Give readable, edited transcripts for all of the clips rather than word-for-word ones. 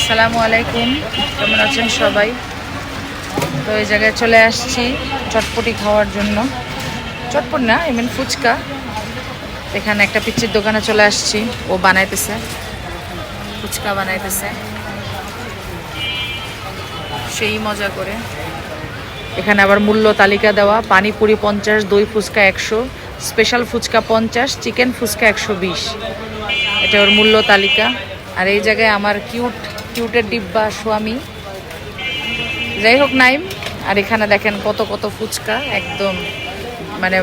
আসসালামু আলাইকুম, কেমন আছেন সবাই? তো এই জায়গায় চলে আসছি চটপটি খাওয়ার জন্য। চটপটি না, ফুচকা। এখানে একটা পিচ্চির দোকানে চলে আসছি, ও বানাইতেছে, ফুচকা বানাইতেছে সেই মজা করে। এখানে আবার মূল্য তালিকা দেওয়া, পানিপুরি 50, দই ফুচকা 100, স্পেশাল ফুচকা 50, চিকেন ফুচকা 120। এটা ওর মূল্য তালিকা। আর এই জায়গায় আমার কিউটের ডিব্বা স্বামী, যাই হোক নাইম। আর এখানে দেখেন কত কত ফুচকা, একদম মানে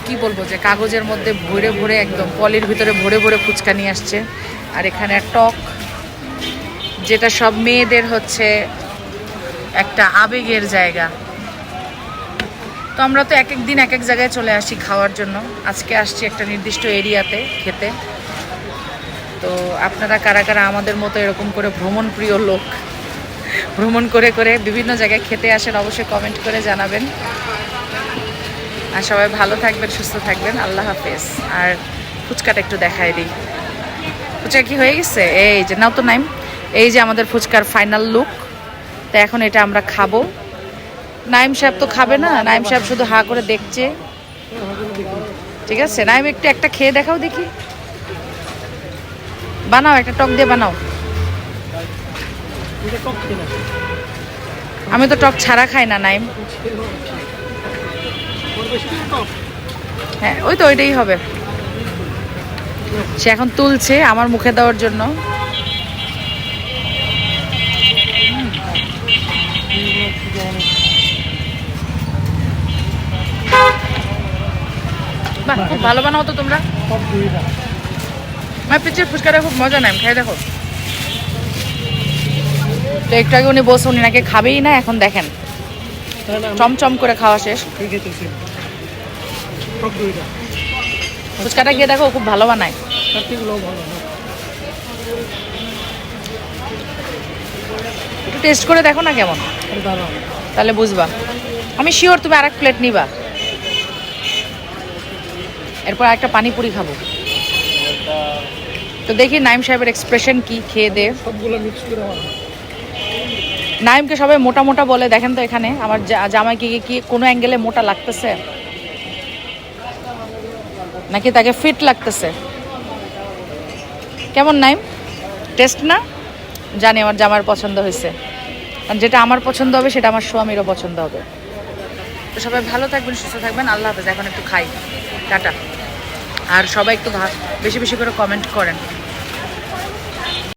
কি বলবো, যে কাগজের মধ্যে ভরে ভরে, একদম পলির ভিতরে ভরে ভরে ফুচকা নিয়ে আসছে। আর এখানে টক, যেটা সব মেয়েদের হচ্ছে একটা আবেগের জায়গা। তো আমরা তো এক এক দিন এক এক জায়গায় চলে আসি খাওয়ার জন্য। আজকে আসছি একটা নির্দিষ্ট এরিয়াতে খেতে। তো আপনারা কারা কারা আমাদের মতো এরকম করে ভ্রমণ প্রিয় লোক, ভ্রমণ করে করে বিভিন্ন জায়গায় খেতে আসেন, অবশ্যই কমেন্ট করে জানাবেন। আর সবাই ভালো থাকবেন, সুস্থ থাকবেন। আল্লাহ হাফেজ। আর ফুচকাটা একটু দেখাই দিই। ফুচকা কি হয়ে গেছে? এই যে নাও তো নাইম, এই যে আমাদের ফুচকার ফাইনাল লুক। তো এখন এটা আমরা খাবো। নাইম সাহেব তো খাবে না, নাইম সাহেব শুধু হা করে দেখছে। ঠিক আছে নাইম, একটু একটা খেয়ে দেখাও দেখি। বানাও, একটা টক দিয়ে বানাও। আমি তো টক ছাড়া খাই না নাইম। হ্যাঁ, ওই তো ওইটাই হবে। সে এখন তুলছে আমার মুখে দেওয়ার জন্য। বাহ, খুব ভালো বানাও তো তোমরা। আমার পিচের ফুচকাটা খুব মজা নাইম, খাই দেখো। তো একটু আগে উনি বসে, উনি নাকি খাবেই না। এখন দেখেন চমচম করে খাওয়া শেষ। ফুচকাটা গিয়ে দেখো, খুব ভালো বানায়। একটু টেস্ট করে দেখো না কেমন, তাহলে বুঝবা। আমি শিওর তুমি আর এক প্লেট নিবা। এরপর একটা পানিপুরি খাবো। তো দেখি নাইম সাহেবের এক্সপ্রেশন কি খেয়ে দে। নাইমকে সবাই মোটা মোটা বলে, দেখেন তো এখানে আমার জামাইকে কি কোনো অ্যাঙ্গেলে মোটা লাগতেছে, নাকি তাকে ফিট লাগতেছে? কেমন নাইম, টেস্ট না? জানি আমার জামার পছন্দ হয়েছে, কারণ যেটা আমার পছন্দ হবে সেটা আমার স্বামীরও পছন্দ হবে। তো সবাই ভালো থাকবেন, সুস্থ থাকবেন। আল্লাহ হাফেজ। এখন একটু খাই, টাটা। আর সবাই একটু বেশি বেশি করে কমেন্ট করেন।